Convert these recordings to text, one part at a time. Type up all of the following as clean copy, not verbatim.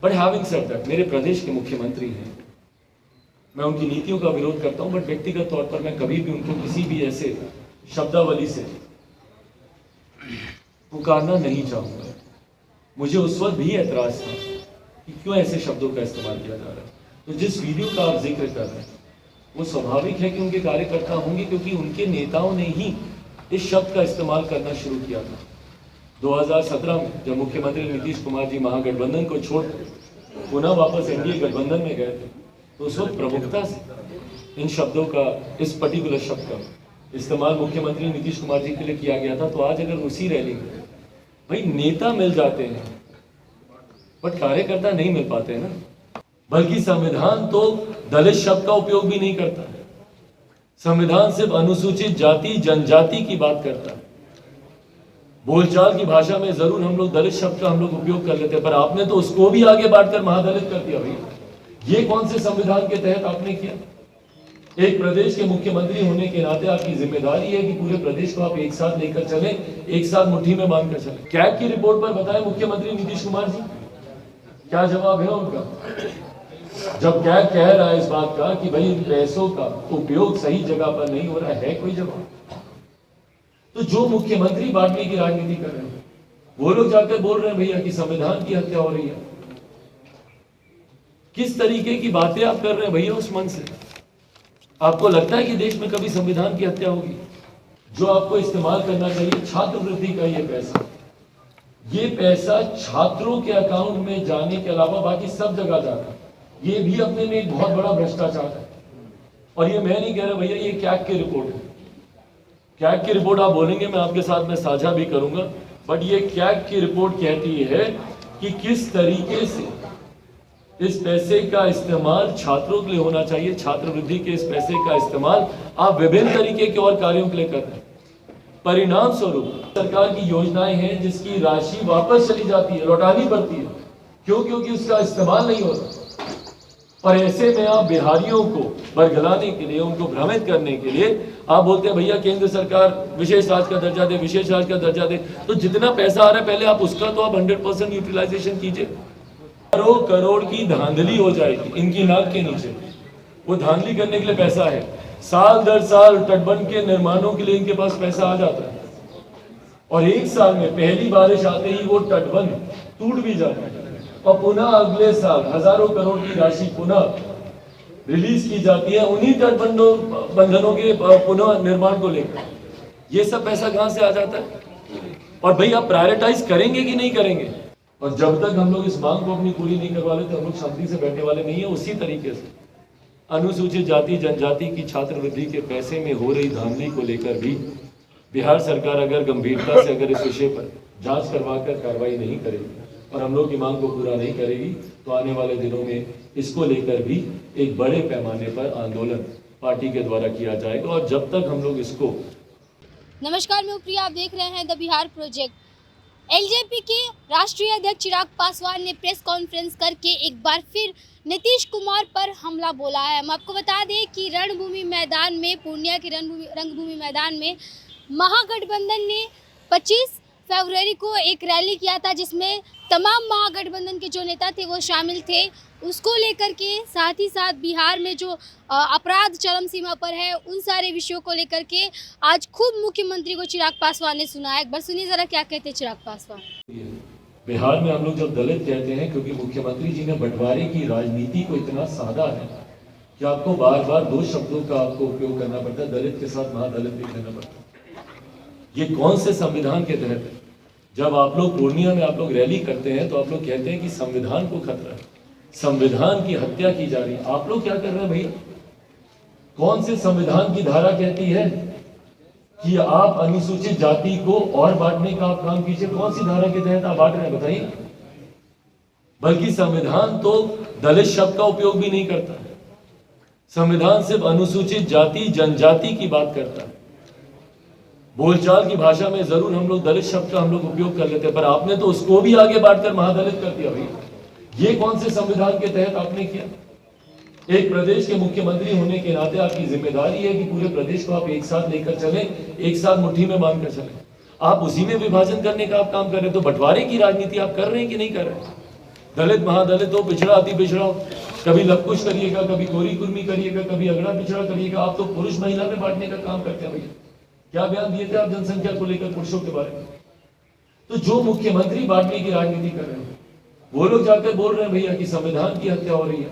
But having said that, मेरे प्रदेश के मुख्यमंत्री हैं, मैं उनकी नीतियों का विरोध करता हूं, बट व्यक्तिगत तौर पर मैं कभी भी उनको किसी भी ऐसे शब्दावली से पुकारना नहीं चाहूंगा। मुझे उस वक्त भी एतराज था कि क्यों ऐसे शब्दों का इस्तेमाल किया जा रहा है। तो जिस वीडियो का आप जिक्र कर रहे हैं वो स्वाभाविक है कि उनके कार्यकर्ता होंगे, क्योंकि उनके नेताओं ने ही इस शब्द का इस्तेमाल करना शुरू किया था। 2017 में जब मुख्यमंत्री नीतीश कुमार जी महागठबंधन को छोड़ पुनः वापस एनडीए गठबंधन में गए थे, तो उस वक्त प्रमुखता से इन शब्दों का, इस पर्टिकुलर शब्द का इस्तेमाल मुख्यमंत्री नीतीश कुमार जी के लिए किया गया था। तो आज अगर उसी रैली में भाई नेता मिल जाते हैं बट कार्यकर्ता नहीं मिल पाते हैं ना, बल्कि संविधान तो दलित शब्द का उपयोग भी नहीं करता है। संविधान सिर्फ अनुसूचित जाति जनजाति की बात करता है। बोलचाल की भाषा में जरूर हम लोग दलित शब्द का हम लोग उपयोग कर लेते हैं, पर आपने तो उसको भी आगे बढ़कर महादलित कर दिया। भैया ये कौन से संविधान के तहत आपने किया? एक प्रदेश के मुख्यमंत्री होने के नाते आपकी जिम्मेदारी है कि पूरे प्रदेश को आप एक साथ लेकर चले, एक साथ मुट्ठी में बांधकर चले। कैग की रिपोर्ट पर बताएं मुख्यमंत्री नीतीश कुमार जी, क्या जवाब है उनका? जब कैग कह रहा है इस बात का कि भाई इन पैसों का उपयोग सही जगह पर नहीं हो रहा है कोई जवाब? तो जो मुख्यमंत्री बांटने की राजनीति कर रहे हैं वो लोग जाकर बोल रहे हैं भैया कि संविधान की हत्या हो रही है। किस तरीके की बातें आप कर रहे हैं भैया उस मन से? आपको लगता है कि देश में कभी संविधान की हत्या होगी? जो आपको इस्तेमाल करना चाहिए छात्रवृत्ति का ये पैसा छात्रों के अकाउंट में जाने के अलावा बाकी सब जगह जाता है। ये भी अपने में एक बहुत बड़ा भ्रष्टाचार है। और ये मैं नहीं कह रहा भैया, ये कैग की रिपोर्ट है। कैग की रिपोर्ट आप बोलेंगे मैं आपके साथ में साझा भी करूंगा, बट ये कैग की रिपोर्ट कहती है कि किस तरीके से इस पैसे का इस्तेमाल छात्रों के लिए होना चाहिए। छात्रवृत्ति के इस पैसे का इस्तेमाल आप विभिन्न तरीके के और कार्यों के लिए कर रहे हैं। परिणाम स्वरूप सरकार की योजनाएं हैं जिसकी राशि वापस चली जाती है, लौटानी पड़ती है। क्यों? क्योंकि उसका इस्तेमाल नहीं होता। और ऐसे में आप बिहारियों को बरगलाने के लिए, उनको भ्रमित करने के लिए आप बोलते हैं भैया केंद्र सरकार विशेष राज्य का दर्जा दे, विशेष राज्य का दर्जा दे। तो जितना पैसा आ रहा है पहले आप उसका तो आप 100% यूटिलाइजेशन कीजिए। करोड़ की धांधली हो जाएगी इनकी नाक के नीचे। वो धांधली करने के लिए पैसा है। साल दर साल तटबंध के निर्माणों के लिए इनके पास पैसा आ जाता है, और एक साल में पहली बारिश आते ही वो तटबंध टूट भी जाता है, और पुनः अगले साल हजारों करोड़ की राशि पुनः रिलीज की जाती है उन्हीं तटबंधों के पुनः निर्माण को लेकर। ये सब पैसा कहां से आ जाता है? और भाई आप प्रायोरिटाइज करेंगे कि नहीं करेंगे? और जब तक हम लोग इस मांग को अपनी पूरी नहीं करवा लेते हम लोग शांति से बैठने वाले नहीं है। उसी तरीके से अनुसूचित जाति जनजाति की छात्रवृत्ति के पैसे में हो रही धांधली को लेकर भी बिहार सरकार अगर गंभीरता से अगर इस विषय पर जांच करवाकर कार्रवाई नहीं करेगी और हम लोग की मांग को पूरा नहीं करेगी, तो आने वाले दिनों में इसको लेकर भी एक बड़े पैमाने पर आंदोलन पार्टी के द्वारा किया जाएगा। और जब तक हम लोग इसको। नमस्कार, मैं प्रिया, आप देख रहे हैं द बिहार प्रोजेक्ट। एलजेपी के राष्ट्रीय अध्यक्ष चिराग पासवान ने प्रेस कॉन्फ्रेंस करके एक बार फिर नीतीश कुमार पर हमला बोला है। हम आपको बता दें कि रणभूमि मैदान में, पूर्णिया के रंगभूमि मैदान में महागठबंधन ने 25 फरवरी को एक रैली किया था, जिसमें तमाम महागठबंधन के जो नेता थे वो शामिल थे। उसको लेकर के साथ ही साथ बिहार में जो अपराध चरम सीमा पर है उन सारे विषयों को लेकर के आज खुद मुख्यमंत्री को चिराग पासवान ने सुना है। एक बार सुनिए जरा क्या कहते हैं चिराग पासवान। बिहार में हम लोग जब दलित कहते हैं, क्योंकि मुख्यमंत्री जी ने बंटवारे की राजनीति को इतना साधा है कि आपको बार बार दो शब्दों का आपको उपयोग करना पड़ता है, दलित के साथ महादलित भी कहना पड़ता है। ये कौन से संविधान के तहत है? जब आप लोग पूर्णिया में आप लोग रैली करते हैं तो आप लोग कहते हैं कि संविधान को खतरा है, संविधान की हत्या की जा रही है। आप लोग क्या कर रहे हैं भैया? कौन से संविधान की धारा कहती है कि आप अनुसूचित जाति को और बांटने का आप काम कीजिए? कौन सी धारा के तहत आप बांट रहे हैं बताइए? बल्कि संविधान तो दलित शब्द का उपयोग भी नहीं करता है। संविधान सिर्फ अनुसूचित जाति जनजाति की बात करता है। बोलचाल की भाषा में जरूर हम लोग दलित शब्द का हम लोग उपयोग कर लेते हैं, पर आपने तो उसको भी आगे बढ़कर महादलित कर दिया। भैया ये कौन से संविधान के तहत आपने किया? एक प्रदेश के मुख्यमंत्री होने के नाते आपकी जिम्मेदारी है कि पूरे प्रदेश को आप एक साथ लेकर चले, एक साथ मुट्ठी में बांधकर चले। आप उसी में विभाजन करने का आप काम कर रहे हैं। तो बंटवारे की राजनीति आप कर रहे हैं कि नहीं कर रहे हैं? दलित महादलित हो, पिछड़ा अति पिछड़ा हो, कभी लवकुश करिएगा, कभी गोरी कुर्मी करिएगा, कभी अगड़ा पिछड़ा करिएगा। आप तो पुरुष महिला में बांटने का काम करते हैं भैया। क्या बयान दिए थे आप जनसंख्या को लेकर पुरुषों के बारे में? तो जो मुख्यमंत्री बांटने की राजनीति कर रहे हैं वो लोग जाकर बोल रहे हैं भैया कि संविधान की हत्या हो रही है।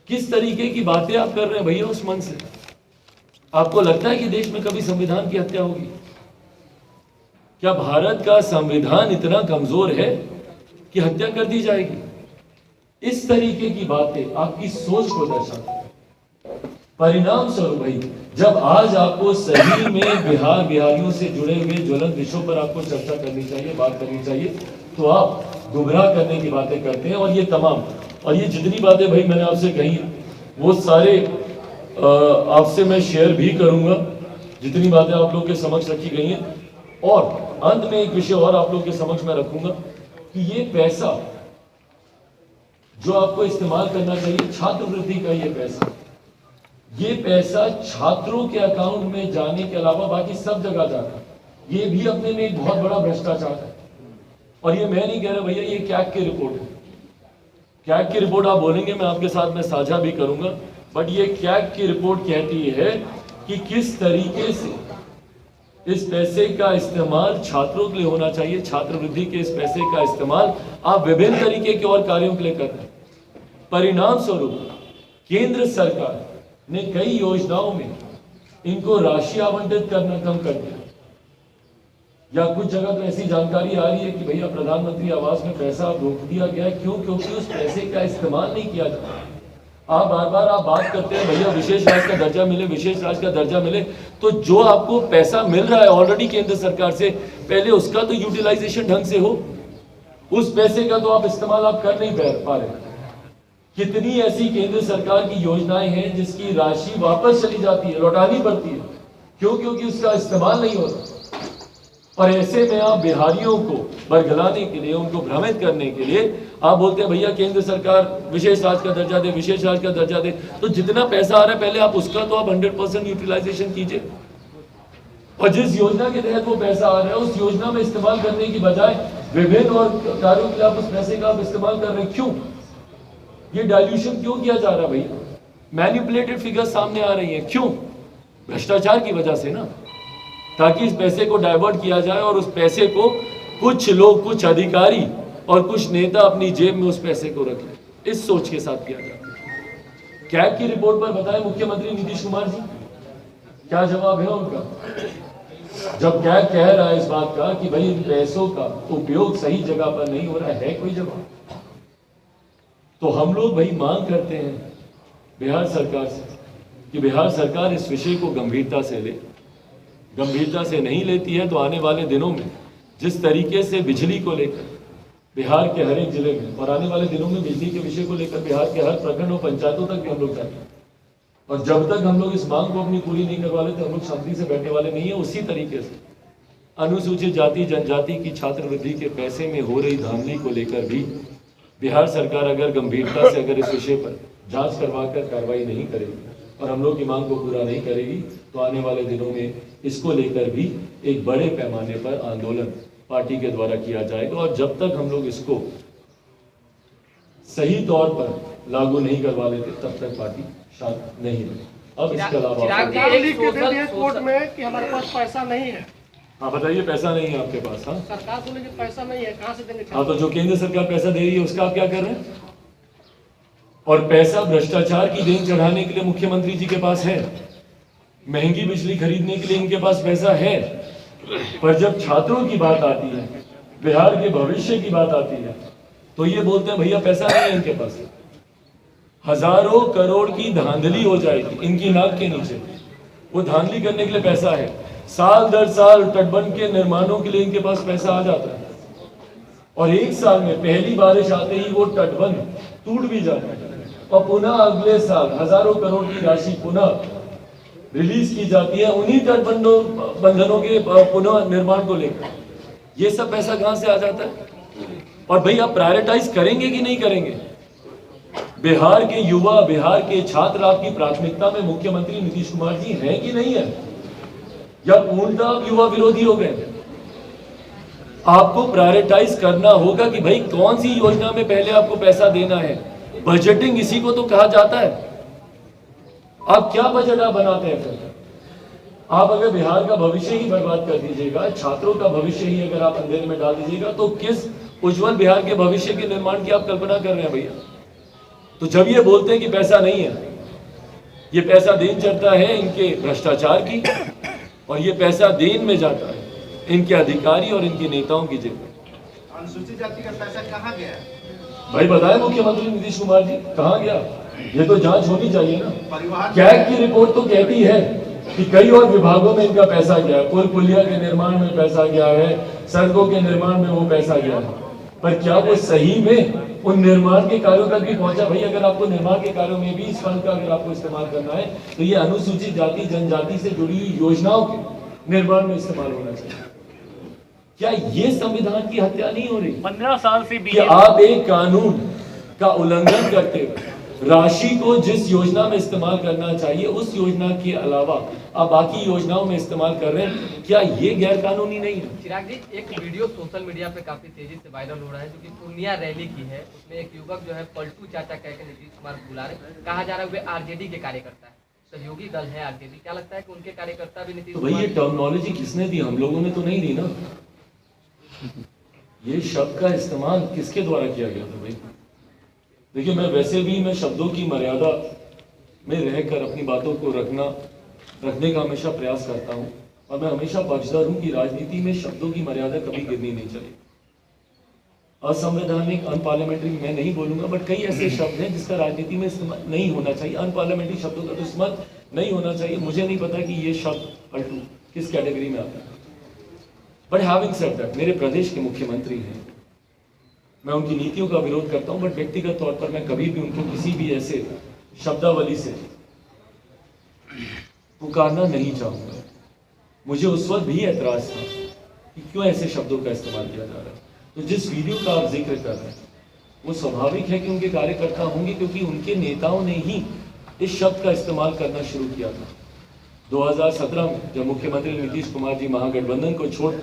किस तरीके की बातें आप कर रहे हैं भैया उस मन से? आपको लगता है कि देश में कभी संविधान की हत्या होगी? क्या भारत का संविधान इतना कमजोर है कि हत्या कर दी जाएगी? इस तरीके की बातें आपकी सोच को दर्शाती है। परिणाम स्वरूप भाई, जब आज आपको सही में बिहारियों से जुड़े हुए ज्वलंत विषयों पर आपको चर्चा करनी चाहिए, बात करनी चाहिए, तो आप गुमराह करने की बातें करते हैं। और ये तमाम और ये जितनी बातें भाई मैंने आपसे कही वो सारे आपसे मैं शेयर भी करूंगा, जितनी बातें आप लोग के समक्ष रखी गई हैं। और अंत में एक विषय और आप लोग के समक्ष मैं रखूंगा कि ये पैसा जो आपको इस्तेमाल करना चाहिए, छात्रवृत्ति का ये पैसा छात्रों के अकाउंट में जाने के अलावा बाकी सब जगह जाता है। ये भी अपने में एक बहुत बड़ा भ्रष्टाचार है। और ये मैं नहीं कह रहा भैया, ये कैग की रिपोर्ट है। कैग की रिपोर्ट आप बोलेंगे, मैं आपके साथ में साझा भी करूंगा, बट ये कैग की रिपोर्ट कहती है कि किस तरीके से इस पैसे का इस्तेमाल छात्रों के लिए होना चाहिए। छात्रवृत्ति के इस पैसे का इस्तेमाल आप विभिन्न तरीके के और कार्यों के लिए कर रहे हैं। परिणाम स्वरूप केंद्र सरकार ने कई योजनाओं में इनको राशि आवंटित करना कम कर दिया, या कुछ जगह तो ऐसी जानकारी आ रही है कि भैया प्रधानमंत्री आवास में पैसा रोक दिया गया है। क्यों? क्योंकि उस पैसे का इस्तेमाल नहीं किया जाता। आप बार बार बात करते हैं भैया विशेष राज्य का दर्जा मिले, विशेष राज्य का दर्जा मिले, तो जो आपको पैसा मिल रहा है ऑलरेडी केंद्र सरकार से, पहले उसका तो यूटिलाइजेशन ढंग से हो। उस पैसे का तो आप इस्तेमाल आप कर नहीं पा रहे। कितनी ऐसी केंद्र सरकार की योजनाएं हैं जिसकी राशि वापस चली जाती है, लौटानी पड़ती है। क्यों? क्योंकि उसका इस्तेमाल नहीं होता। और ऐसे में आप बिहारियों को बरगलाने के लिए, उनको भ्रमित करने के लिए आप बोलते हैं भैया केंद्र सरकार विशेष राज्य का दर्जा दे, विशेष राज्य का दर्जा दे। तो जितना पैसा आ रहा है पहले आप उसका तो आप 100% यूटिलाइजेशन कीजिए। और जिस योजना के तहत वो पैसा आ रहा है उस योजना में इस्तेमाल करने की बजाय विभिन्न और कार्यों के लिए आप उस पैसे का आप इस्तेमाल कर रहे हैं। क्यों? ये डाइल्यूशन क्यों किया जा रहा है भैया? मैनिपुलेटेड फिगर्स सामने आ रही हैं। क्यों? भ्रष्टाचार की वजह से ना, ताकि इस पैसे को डाइवर्ट किया जाए और उस पैसे को कुछ लोग, कुछ अधिकारी और कुछ नेता अपनी जेब में उस पैसे को रख लें। इस सोच के साथ किया जाता है। कैग की रिपोर्ट पर बताएं मुख्यमंत्री नीतीश कुमार जी, क्या जवाब है उनका? जब कैग कह रहा है इस बात का कि भाई इन पैसों का उपयोग सही जगह पर नहीं हो रहा है कोई जवाब? तो हम लोग भाई मांग करते हैं बिहार सरकार से कि बिहार सरकार इस विषय को गंभीरता से ले। गंभीरता से नहीं लेती है तो आने वाले दिनों में जिस तरीके से बिजली को लेकर बिहार के हर एक जिले में, और आने वाले दिनों में बिजली के विषय को लेकर बिहार के हर प्रखंड और पंचायतों तक भी हम लोग जाएंगे। और जब तक हम लोग इस मांग को अपनी पूरी नहीं करवा लेते हम लोग शांति से बैठने वाले नहीं है। उसी तरीके से अनुसूचित जाति जनजाति की छात्रवृत्ति के पैसे में हो रही धांधली को लेकर भी बिहार सरकार अगर गंभीरता से अगर इस विषय पर जांच करवाकर कार्रवाई नहीं करेगी और हम लोग की मांग को पूरा नहीं करेगी तो आने वाले दिनों में इसको लेकर भी एक बड़े पैमाने पर आंदोलन पार्टी के द्वारा किया जाएगा। और जब तक हम लोग इसको सही तौर पर लागू नहीं करवा लेते तब तक पार्टी शांत नहीं रहेगी। अब इसके अलावा कोर्ट में कि हमारे पास पैसा नहीं है। हाँ बताइए, पैसा नहीं है आपके पास? हाँ, सरकार बोले कि पैसा नहीं है, कहाँ से देंगे? हाँ, तो जो केंद्र सरकार पैसा दे रही है उसका आप क्या कर रहे हैं? और पैसा भ्रष्टाचार की देन चढ़ाने के लिए मुख्यमंत्री जी के पास है, महंगी बिजली खरीदने के लिए इनके पास पैसा है। पर जब छात्रों की बात आती है, बिहार के भविष्य की बात आती है, तो ये बोलते हैं भैया पैसा नहीं है इनके पास। हजारों करोड़ की धांधली हो जाएगी इनकी नाक के नीचे। वो धांधली करने के लिए पैसा है। साल दर साल तटबंध के निर्माणों के लिए इनके पास पैसा आ जाता है और एक साल में पहली बारिश आते ही वो तटबंध टूट भी जाता है और पुनः अगले साल हजारों करोड़ की राशि पुनः रिलीज की जाती है उन्हीं तटबंधों के पुनः निर्माण को लेकर। ये सब पैसा कहां से आ जाता है? और भाई आप प्रायोरिटाइज करेंगे कि नहीं करेंगे? बिहार के युवा, बिहार के छात्र आपकी प्राथमिकता में मुख्यमंत्री नीतीश कुमार जी हैं कि नहीं है, या पूर्णतः युवा विरोधी हो गए? आपको प्रायोरिटाइज करना होगा कि भाई कौन सी योजना में पहले आपको पैसा देना है। बजटिंग इसी को तो कहा जाता है। आप क्या बजट आप बनाते हैं फिर? आप अगर बिहार का भविष्य ही बर्बाद कर दीजिएगा, छात्रों का भविष्य ही अगर आप अंधेरे में डाल दीजिएगा, तो किस उज्जवल बिहार के भविष्य के निर्माण की आप कल्पना कर रहे हैं भैया? तो जब ये बोलते हैं कि पैसा नहीं है, ये पैसा देन चढ़ता है इनके भ्रष्टाचार की, और ये पैसा देन में जाता है इनके अधिकारी और इनके नेताओं की जेब में। अनुसूचित जाति का पैसा कहाँ गया? भाई बताए मुख्यमंत्री नीतीश कुमार जी, कहाँ गया? ये तो जांच होनी चाहिए ना। परिवार कैग की रिपोर्ट तो कहती है कि कई और विभागों में इनका पैसा गया है, पुल पुलिया के निर्माण में पैसा गया है, सड़कों के निर्माण में वो पैसा गया है, पर क्या वो सही में उन निर्माण के कार्यों तक भी पहुंचा? भाई अगर आपको निर्माण के कार्यों में भी इस फंड का अगर आपको इस्तेमाल करना है, तो ये अनुसूचित जाति जनजाति से जुड़ी हुई योजनाओं के निर्माण में इस्तेमाल होना चाहिए। क्या ये संविधान की हत्या नहीं हो रही? 15 साल से कि आप एक कानून का उल्लंघन करते हुए राशि को जिस योजना में इस्तेमाल करना चाहिए उस योजना के अलावा आप बाकी योजनाओं में इस्तेमाल कर रहे हैं, क्या ये गैर कानूनी नहीं है? चिराग जी, एक वीडियो सोशल मीडिया पे काफी तेजी से वायरल हो रहा है जो कि पूर्णिया रैली की है। उसमें एक युवक जो है पलटू चाचा कह के नीतीश कुमार को बुला रहे, कहा जा रहा है वे आरजेडी के कार्यकर्ता है, सहयोगी दल है आरजेडी। क्या लगता है कि उनके कार्यकर्ता भी नीतीश तो भाई ये टर्मिनोलॉजी किसने दी? हम लोगों ने तो नहीं दी ना। ये शब्द का इस्तेमाल किसके द्वारा किया गया था भाई? देखिए, मैं शब्दों की मर्यादा में रहकर अपनी बातों को रखने का हमेशा प्रयास करता हूं, और मैं हमेशा पक्षधर हूं कि राजनीति में शब्दों की मर्यादा कभी गिरनी नहीं चाहिए। असंवैधानिक, अनपार्लियामेंट्री मैं नहीं बोलूंगा, बट कई ऐसे शब्द हैं जिसका राजनीति में इस्तेमाल नहीं होना चाहिए। अनपार्लियामेंट्री शब्दों का तो इस्तेमाल नहीं होना चाहिए। मुझे नहीं पता कि ये शब्द पलटू किस कैटेगरी में आता है, बट हैविंग सेड दैट, मेरे प्रदेश के मुख्यमंत्री हैं, मैं उनकी नीतियों का विरोध करता हूं, बट व्यक्तिगत तौर पर मैं कभी भी उनको किसी भी ऐसे शब्दावली से पुकारना नहीं चाहूंगा। मुझे उस वक्त भी एतराज था कि क्यों ऐसे शब्दों का इस्तेमाल किया जा रहा है। तो जिस वीडियो का आप जिक्र कर रहे हैं वो स्वाभाविक है कि उनके कार्यकर्ता होंगे, क्योंकि उनके नेताओं ने ही इस शब्द का इस्तेमाल करना शुरू किया था। 2017 में जब मुख्यमंत्री नीतीश कुमार जी महागठबंधन को छोड़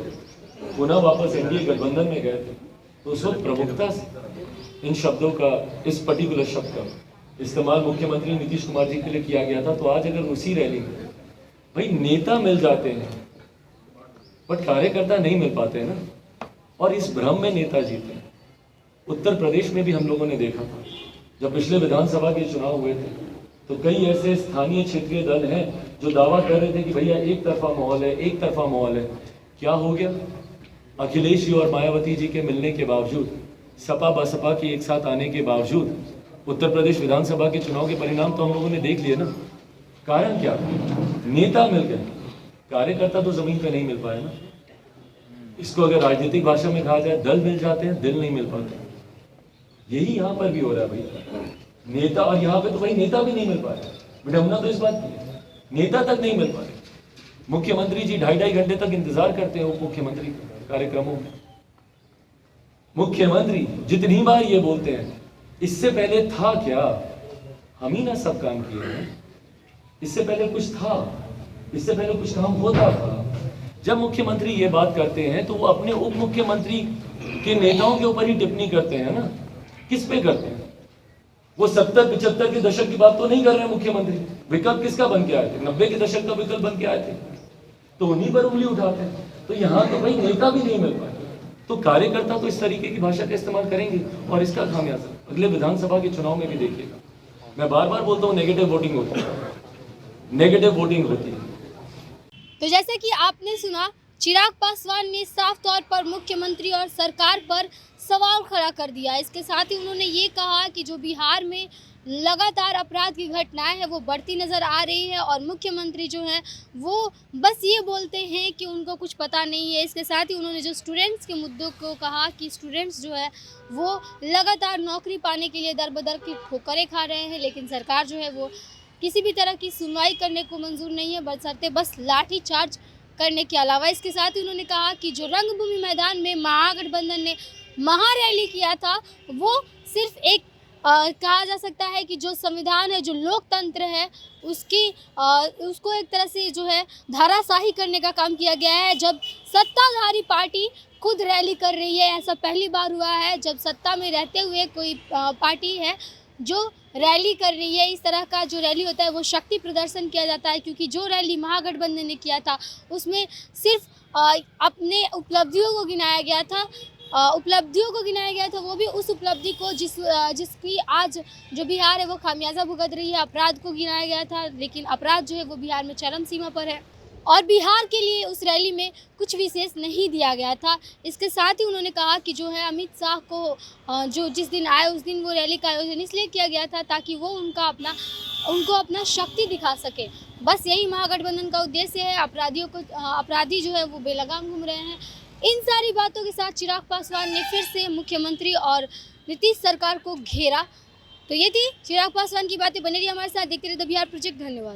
पुनः वापस एनडीए गठबंधन में गए थे, तो उस वक्त प्रमुखता से इन शब्दों का, इस पर्टिकुलर शब्द का इस्तेमाल मुख्यमंत्री नीतीश कुमार जी के लिए किया गया था। तो आज अगर उसी रैली में भाई नेता मिल जाते हैं बट कार्यकर्ता नहीं मिल पाते हैं ना, और इस भ्रम में नेता जीते हैं। उत्तर प्रदेश में भी हम लोगों ने देखा था, जब पिछले विधानसभा के चुनाव हुए थे, तो कई ऐसे स्थानीय क्षेत्रीय दल हैं जो दावा कर रहे थे कि भैया एक तरफा माहौल है, एक तरफा माहौल है। क्या हो गया? अखिलेश जी और मायावती जी के मिलने के बावजूद, सपा बसपा के एक साथ आने के बावजूद उत्तर प्रदेश विधानसभा के चुनाव के परिणाम तो हम लोगों ने देख लिए ना। कारण क्या? नेता मिल गए, कार्यकर्ता तो जमीन पे नहीं मिल पाए ना। इसको अगर राजनीतिक भाषा में कहा जाए, दल मिल जाते हैं, दिल नहीं मिल पाते। यही यहाँ पर भी हो रहा है भैया। नेता, और यहाँ पे तो भाई नेता भी नहीं मिल पा रहे। विडंबना तो इस बात की है, नेता तक नहीं मिल पा रहे। मुख्यमंत्री जी 2.5 घंटे तक इंतजार करते हैं उप मुख्यमंत्री कार्यक्रमों में। मुख्यमंत्री जितनी बार ये बोलते हैं, इससे पहले था क्या? हम ही ना सब काम किए हैं। इससे पहले कुछ था, इससे पहले कुछ काम होता था। जब मुख्यमंत्री ये बात करते हैं तो वो अपने उप मुख्यमंत्री के नेताओं के ऊपर ही टिप्पणी करते हैं ना। किस पे करते हैं? वो 70-75 के दशक की बात तो नहीं कर रहे हैं मुख्यमंत्री। विकल्प किसका बन के आए थे? 90 के दशक का विकल्प बन के आए थे, तो उन्हीं पर उंगली उठाते हैं। तो यहाँ तो भाई नेता भी नहीं मिल पाए, तो कार्यकर्ता तो इस तरीके की भाषा का इस्तेमाल करेंगे, और इसका खामियाजा अगले विधानसभा के चुनाव में भी देखिएगा। मैं बार बार बोलता हूँ, नेगेटिव वोटिंग होती है, नेगेटिव वोटिंग होती है। तो जैसे कि आपने सुना, चिराग पासवान ने साफ तौर पर मुख्यमंत्री और सरकार पर सवाल खड़ा कर दिया। इसके साथ ही उन्होंने ये कहा कि जो बिहार में लगातार अपराध की घटनाएं हैं वो बढ़ती नज़र आ रही है, और मुख्यमंत्री जो हैं वो बस ये बोलते हैं कि उनको कुछ पता नहीं है। इसके साथ ही उन्होंने जो स्टूडेंट्स के मुद्दों को कहा कि स्टूडेंट्स जो है वो लगातार नौकरी पाने के लिए दर बदर की ठोकरें खा रहे हैं, लेकिन सरकार जो है वो किसी भी तरह की सुनवाई करने को मंजूर नहीं है, बशर्ते बस लाठी चार्ज करने के अलावा। इसके साथ ही उन्होंने कहा कि जो रंगभूमि मैदान में महागठबंधन ने महारैली किया था वो सिर्फ एक कहा जा सकता है कि जो संविधान है, जो लोकतंत्र है, उसको एक तरह से जो है धाराशाही करने का काम किया गया है। जब सत्ताधारी पार्टी खुद रैली कर रही है। ऐसा पहली बार हुआ है जब सत्ता में रहते हुए कोई पार्टी है जो रैली कर रही है। इस तरह का जो रैली होता है वो शक्ति प्रदर्शन किया जाता है, क्योंकि जो रैली महागठबंधन ने किया था उसमें सिर्फ अपने उपलब्धियों को गिनाया गया था। वो भी उस उपलब्धि को जिसकी आज जो बिहार है वो खामियाजा भुगत रही है। अपराध को गिनाया गया था, लेकिन अपराध जो है वो बिहार में चरम सीमा पर है और बिहार के लिए उस रैली में कुछ विशेष नहीं दिया गया था। इसके साथ ही उन्होंने कहा कि जो है अमित शाह को जो जिस दिन आए उस दिन वो रैली का आयोजन इसलिए किया गया था ताकि वो उनको अपना शक्ति दिखा सके। बस यही महागठबंधन का उद्देश्य है। अपराधी जो है वो बेलगाम घूम रहे हैं। इन सारी बातों के साथ चिराग पासवान ने फिर से मुख्यमंत्री और नीतीश सरकार को घेरा। तो ये थी चिराग पासवान की बातें। बने रहिए हमारे साथ, देखते रहिए द बिहार प्रोजेक्ट। धन्यवाद।